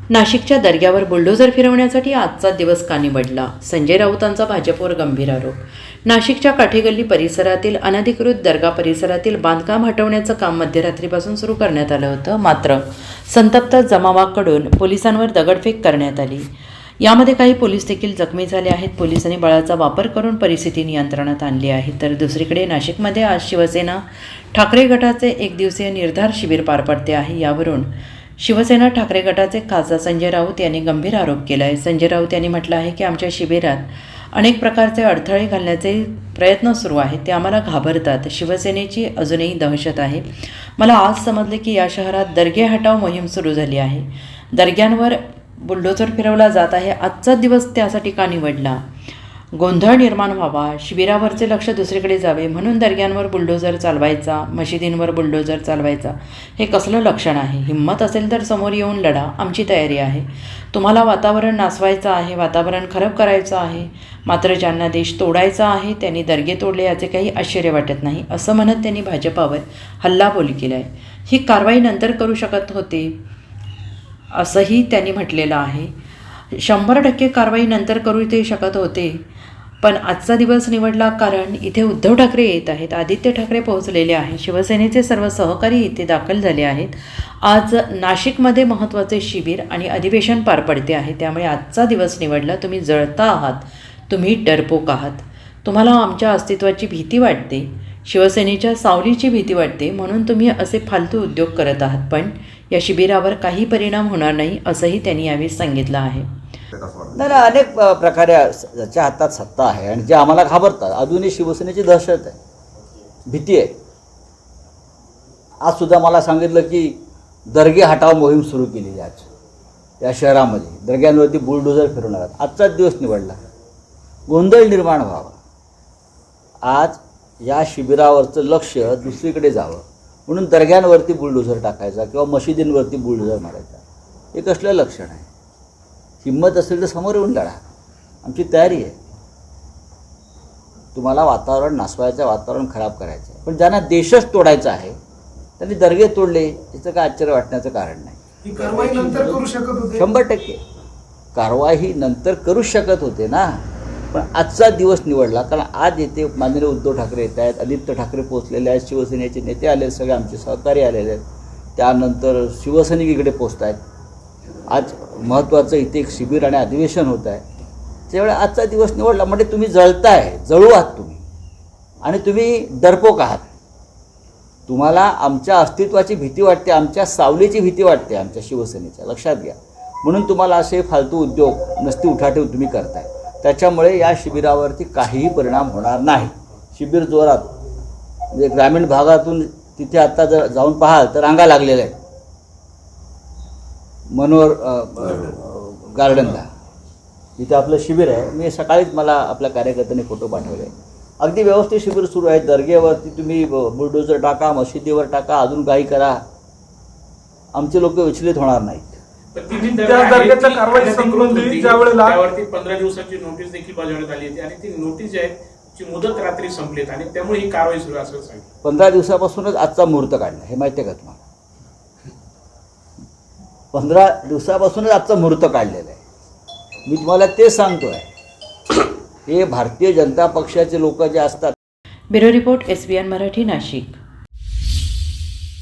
नाशिकच्या दर्ग्यावर बुलडोझर फिरवण्यासाठी आजचा दिवस का निवडला? संजय राऊतांचा भाजपवर गंभीर आरोप. नाशिकच्या काठेगल्ली परिसरातील अनधिकृत दर्गा परिसरातील बांधकाम हटवण्याचं काम मध्यरात्रीपासून सुरू करण्यात आलं होतं. मात्र संतप्त जमावाकडून पोलिसांवर दगडफेक करण्यात आली. यामध्ये काही पोलीस देखील जखमी झाले आहेत. पोलिसांनी बळाचा वापर करून परिस्थिती नियंत्रणात आणली आहे. तर दुसरीकडे नाशिकमध्ये आज शिवसेना ठाकरे गटाचे एक दिवसीय निर्धार शिबिर पार पडते आहे. यावरून शिवसेना ठाकरे गटाचे खासदार संजय राऊत यांनी गंभीर आरोप केला आहे. संजय राऊत यांनी म्हटलं आहे की आमच्या शिबिरात अनेक प्रकारचे अडथळे घालण्याचे प्रयत्न सुरू आहेत. ते आम्हाला घाबरतात. शिवसेनेची अजूनही दहशत आहे. मला आज समजले की या शहरात दर्गे हटाव मोहीम सुरू झाली आहे. दर्ग्यांवर बुलडोझर फिरवला जात आहे. आजचा दिवस त्यासाठी का निवडला? गोंधळ निर्माण व्हावा, शिबिरावरचे लक्ष दुसरीकडे जावे म्हणून दर्ग्यांवर बुलडोझर चालवायचा, मशिदींवर बुलडोझर चालवायचा, हे कसलं लक्षण आहे? हिंमत असेल तर समोर येऊन लढा. आमची तयारी आहे. तुम्हाला वातावरण नासवायचं आहे, वातावरण खराब करायचं आहे. मात्र ज्यांना देश तोडायचा आहे त्यांनी दर्गे तोडले याचे काही आश्चर्य वाटत नाही, असं म्हणत त्यांनी भाजपावर हल्लाबोल केला आहे. ही कारवाई नंतर करू शकत होते असंही त्यांनी म्हटलेलं आहे. 100% कारवाई नंतर करू ते शकत होते, पण आजचा दिवस निवडला कारण इथे उद्धव ठाकरे येत आहेत. आदित्य ठाकरे पोहोचलेले आहे. शिवसेनेचे सर्व सहकारी इथे दाखल झाले आहेत. आज नाशिकमध्ये महत्त्वाचे शिबिर आणि अधिवेशन पार पडते आहे. त्यामुळे आजचा दिवस निवडला. तुम्ही जळता आहात, तुम्ही डरपोक आहात. तुम्हाला आमच्या अस्तित्वाची भीती वाटते, शिवसेनेच्या सावलीची भीती वाटते, म्हणून तुम्ही असे फालतू उद्योग करत आहात. पण या शिबिरावर काही परिणाम होणार नाही असंही त्यांनी यावेळी सांगितलं आहे. नाही, अनेक प्रकारे ज्याच्या हातात सत्ता आहे आणि जे आम्हाला घाबरतात, अजूनही शिवसेनेची दहशत आहे, भीती आहे. आज सुद्धा मला सांगितलं की दर्गे हटाव मोहीम सुरू केलेली आज या शहरामध्ये. दर्ग्यांवरती बुलडोझर फिरवणार. आजचाच दिवस निवडला. गोंधळ निर्माण व्हावा. आज या शिबिरावरचं लक्ष दुसरीकडे जावं म्हणून दर्ग्यांवरती बुलडोझर टाकायचा किंवा मशिदींवरती बुलडोझर मारायचा, हे कसलं लक्षण आहे? हिंमत असेल तर समोर येऊन लढा. आमची तयारी आहे. तुम्हाला वातावरण नासवायचं, वातावरण खराब करायचं आहे. पण ज्यांना देशच तोडायचा आहे त्यांनी दर्गे तोडले, याचं काय आश्चर्य वाटण्याचं कारण नाही. ही कारवाई नंतर करू शकत होते. 100% कारवाई नंतर करू शकत होते ना, पण आजचा दिवस निवडला कारण आज येथे माननीय उद्धव ठाकरे येत आहेत, आदित्य ठाकरे पोचलेले आहेत, शिवसेनेचे नेते आले, सगळे आमचे सहकारी आलेले आहेत, त्यानंतर शिवसैनिक इकडे पोचत आहेत. आज महत्त्वाचं इथे एक शिबिर आणि अधिवेशन होत आहे. त्यावेळी आजचा दिवस निवडला म्हणजे तुम्ही जळताय, जळू आहात तुम्ही, आणि तुम्ही डरपोक आहात. तुम्हाला आमच्या अस्तित्वाची भीती वाटते, आमच्या सावलीची भीती वाटते, आमच्या शिवसेनेच्या. लक्षात घ्या. म्हणून तुम्हाला असे फालतू उद्योग, नसती उठाठेव तुम्ही करताय. त्याच्यामुळे या शिबिरावरती काहीही परिणाम होणार नाही. शिबिर जोरात, म्हणजे ग्रामीण भागातून तिथे आत्ता जर जाऊन पाहाल तर रांगा लागलेल्या आहेत. मनोहर गार्डनला इथे आपलं शिबिर आहे. मी सकाळीच मला आपल्या कार्यकर्त्यांनी फोटो पाठवले. अगदी व्यवस्थित शिबिर सुरू आहे. दर्गेवरती तुम्ही बुलडोझर टाका, मशिदीवर टाका, अजून काही करा, आमचे लोक विचलित होणार नाहीत. दर्ग्याच्या कारवाई संबंधी ज्यावेळेला त्यावरती 15 दिवसाची नोटीस देखील बजावण्यात आली होती आणि ती नोटीस आहे ची मुदत रात्री संपलीत आणि त्यामुळे ही कारवाई सुरू असं सांगितलं. 15 दिवसापासूनच आजचा मुहूर्त काढला, हे माहिती आहे का तुम्हाला? 15 दिवसापासूनच आजचा मुहूर्त काढलेला आहे. मी तुम्हाला तेच सांगतोय. हे भारतीय जनता पक्षाचे लोक जे असतात. Bureau report, SBN Marathi, Nashik.